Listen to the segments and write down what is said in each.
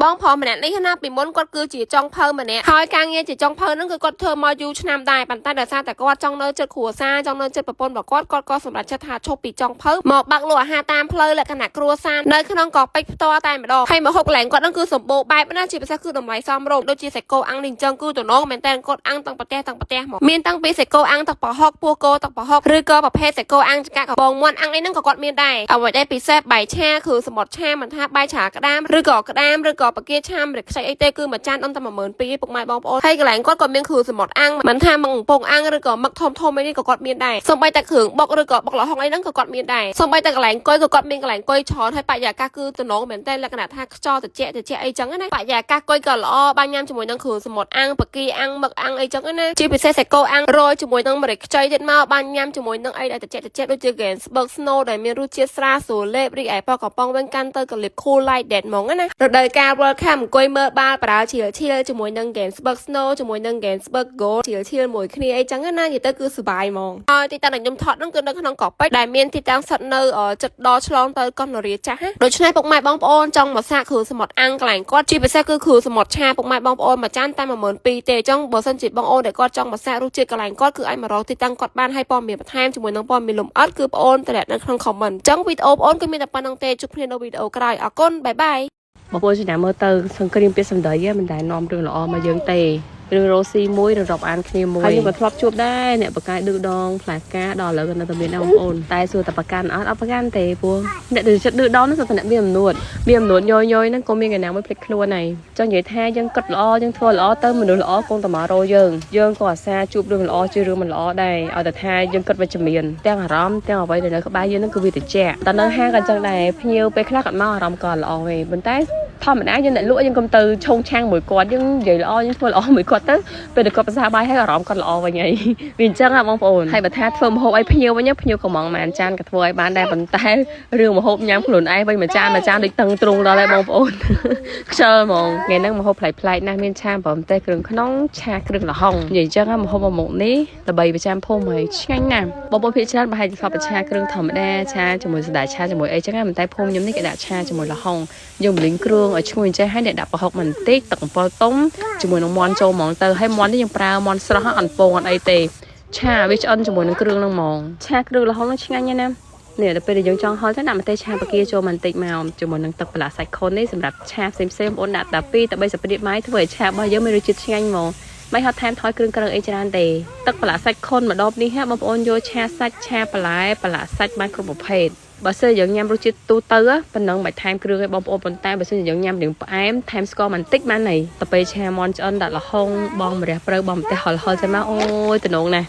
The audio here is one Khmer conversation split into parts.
បងផម្នាក់នេះណាពីមុនគាត់គឺជាចុងភៅម្នាក់ហើយការងារជាចុងភៅហ្នឹងគឺគាត់ធ្វើមកយូរឆ្នាំដែរប៉ុន្តែដោយសារតែគាត់ចង់នៅចិត្តគ្រួសារចង់នៅចិត្តប្រពន្ធរបស់គាត់ក៏សម្រេចចិត្តថាឈប់ពីចុងភៅមកបាក់លក់អាហារតាមផ្លូវលក្ខណៈគ្រួសារនៅក្នុងកោះពេជ្រផ្ទាល់តែម្ដងហើយមកហុកកន្លែងគាត់ហ្នឹងគឺសម្បូរបែបណាជាពិសេសគឺតម្លៃសមរម្យដូចជាសាច់គោអាំងនេះអញ្ចឹងគឺតំណងមែនតើគាត់អាំងទាំងប្រទេសមកមានតាំងពីសាច់គោអាំងទឹកប្រហុកពោះគោទឹកប្រហុកឬក៏ប្រភេទសាច់គោអាំងចង្កាក់កំពងមាន់អាំងនេះហ្នឹងក៏គាត់មានដែរអ្វីដែលពិសេសបាយឆាគឺសមុទ្រឆាមិនថាបាយឆាក្តាមឬក៏ក្តាមឬក៏បកាឆាម្រេចខ្ចីអីទេគឺមួយចានដល់តែ12000ពុកម៉ែបងប្អូនហើយកន្លែងគាត់ក៏មានគ្រឿងសមុទ្រអាំងមិនថាមឹកកំពងអាំងឬក៏មឹកធំអីនេះក៏គាត់មានដែរសូម្បីតែគ្រឿងបុកឬក៏បុកល្ហុងអីហ្នឹងក៏គាត់មានដែរសូម្បីតែកន្លែងអង្គុយក៏គាត់មានកន្លែងអង្គុយច្រើនហើយបរិយាកាសគឺតំណងមែនតើលក្ខណៈថាខ្យល់ត្រជាក់អីចឹងណាបរិយាកាសអង្គុយក៏ល្អបានញ៉ាំជាមួយនឹងគ្រឿងសមុទ្រអាំងបកាអាំងមឹកអាំងអីចឹងណាជាពិសេសសាច់គោអាំងរយជាមួយនឹងម្រេចខ្ចីទៀតមកបានញ៉ាំជាមួយនឹងអីដែលត្រជាក់ដូចជា Gainsbourg Snow ដែលមានរសជាតិស្រាលស្រួលលេបរីឯប៉កំប៉ុងវិញកាន់ទៅកលិប Cool Like That ហ្មងណារដូវកាល World Cup អង្គុយមើលបាល់បាល់ឈៀលជាមួយនឹង Gainsbourg Snow ជាមួយនឹង Gainsbourg Gold ឈៀលមួយគ្នាអីចឹងណានិយាយទៅគឺសុបាយហ្មងហើយទីតាំងដែលខ្ញុំថតហ្នឹងគឺនៅក្នុងកោះពេជ្រដែលមានទីតាំងស្ថិតនៅចិត្តដឆ្លងទៅកោះនរាចាស់ណាដូច្នេះពុកម៉ែបងប្អូនចង់មកសាកគ្រឿងសមុទ្រអាំងកន្លែងគាត់ជាពិសេសគឺគ្រឿងសមុទ្រឆាពុកម៉ែបងប្អូនមួយចានតែ12000ទេអញ្ចឹងបើសិនជាបងអូនដែលគាត់ចង់មកសាករសជាតិកន្លែងគាត់គឺអាចមករកទីតាំងគាត់បានហើយព័ត៌មានបន្ថែមជាមួយនឹងព័ត៌មានលម្អិតគឺបងអូនតម្រាក់នៅក្នុង comment អញ្ចឹងវីដេអូបងអូនគឺមានតែប៉ុណ្្នឹងទេជួបគ្នានៅវីដេអូក្រោយអរគុណបាយបាយបងប្អូនចំណាំមើលទៅសង្គ្រាមពាក្យសម្ដីមិនដែលនាំរឿងល្អមកយើងទេរឿងរ៉ូស៊ីមួយឬរាប់អានគ្នាមួយហើយខ្ញុំក៏ធ្លាប់ជួបដែរអ្នកបកាយឌឺដងផ្លែផ្កាដល់ឥឡូវក៏នៅតែមានដែរបងប្អូនតែសួរតែប្រកាន់អត់ប្រកាន់ទេព្រោះអ្នកដែលចិត្តឌឺដងហ្នឹងគឺតែអ្នកមានអំណួតយយហ្នឹងក៏មានកណ្ណាមួយភ្លេចខ្លួនហើយចង់និយាយថាយើងគិតល្អយើងធ្វើល្អទៅមនុស្សល្អគង់តែមករកយើងក៏អាសាជួបរឿងល្អជារឿងមិនល្អដែរឲ្យតែថាយើងគិតវិជ្ជមានទាំងអារម្មណ៍ទាំងអ្វីដែលនៅក្បែរយើងហ្នឹងគឺវាត្រជាក់តែនៅហាងក៏អញ្ចឹងដែរភ្ញៀវពេលខ្លះគាត់មកអារម្មណ៍ក៏ល្អទេប៉ុន្តែធម្មតាយើងអ្នកលក់យើងកុំទៅឆោងឆាំងមួយគាត់យើងនិយាយល្អយើងធ្វើល្អមួយគាត់ទៅពេលគាត់ភាសាបាយឲ្យអារម្មណ៍គាត់ល្អវិញហើយវាអញ្ចឹងហ៎បងប្អូនហើយបើថាធ្វើម្ហូបឲ្យភ្ញៀវវិញភ្ញៀវក៏ហ្មងមិនចានក៏ធ្វើឲ្យបានដែរប៉ុន្តែរឿងម្ហូបញ៉ាំខ្លួនឯងវិញមួយចានដូចតឹងទ្រង់ដល់ហើយបងប្អូនខ្ជិលហ្មងថ្ងៃហ្នឹងម្ហូបប្លែកៗណាស់មានឆាប្រមទេសគ្រឿងក្នុងឆាគ្រឿងល្ហុងនិយាយអញ្ចឹងម្ហូបមួយមុខនេះដើម្បីប្រចាំភូមិហើយឆ្ងាញ់ណាស់បងប្អូនភាគច្រើនប្រហែលជាធ្លាប់ឆាគ្រឿងធម្មតាឆាជាមួយសណ្តែកឆាជាមួយអីចឹងតែភូមិខ្ញុំនេះគេដាក់ឆាជាមួយល្ហុងយើងបលីងគ្រឿងឲ្យឈ្ងុយចេះហើយអ្នកដាក់ប្រហុកបន្តិចទឹកអំពិលទុំជាមួយនឹងមាន់ចូលហ្មងទៅហើយមាន់នេះយើងប្រើមាន់ស្រស់អត់ពងអត់អីទេឆាវាឆ្អិនជាមួយនឹងគ្រឿងហ្នឹងហ្មងឆាគ្រឿងល្ហុងហ្នឹងឆ្ងាញ់ណាស់នេះដល់ពេលដែលយើងចង់ហុលទៅដាក់ម្ទេសឆាបកាចូលបន្តិចមកជាមួយនឹងទឹកប្រឡាក់សាច់ខុននេះសម្រាប់ឆាផ្សេងបងប្អូនដាក់តែ2ទៅ3សព្រាបម៉ៃធ្វើឲ្យឆារបស់យើងមានរសជាតិឆ្ងាញ់ហ្មងមិនហត់ថែមថយគ្រឿងអីច្រើនទេទឹកប្រឡាក់សាច់ខុនមួយដបនេះបងប្អូនយកឆាសាច់ឆាបន្លែប្រឡាក់សាច់បានគ្រប់ប្រភេទបើសិនយើងញ៉ាំរសជាតិទូទៅប៉ុណ្ណឹងមិនថែមគ្រឿងឲ្យបងប្អូនប៉ុន្តែបើសិនយើងញ៉ាំរឿងផ្អែមថែមស្ករបន្តិចបានហើយទៅពេលឆាមាន់ឆ្អិនដាក់ល្ហុងបងម្រះព្រៅបងម្ទេសហុលចាំមកអូយតំណងណាស់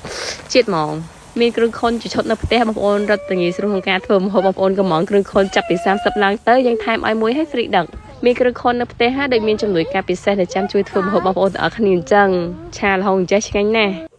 ជាតិហ្មងមានគ្រឿងខុនជាឈុតនៅផ្ទះបងប្អូនរត់ទៅងាយស្រួលក្នុងការធ្វើម្ហូបបងប្អូនក៏ហ្មងគ្រឿងខុនចាប់ពី30ឡើងទៅយើងថែមឲ្យមួយឲ្យហ្វ្រីដឹកមានគ្រឿងខុននៅផ្ទះហើយដូចមានជំនួយការពិសេសដែលចាំជួយធ្វើម្ហូបបងប្អូនទាំងអស់គ្នាអញ្ចឹងឆាល្ហុងចេះឆ្ងាញ់ណាស់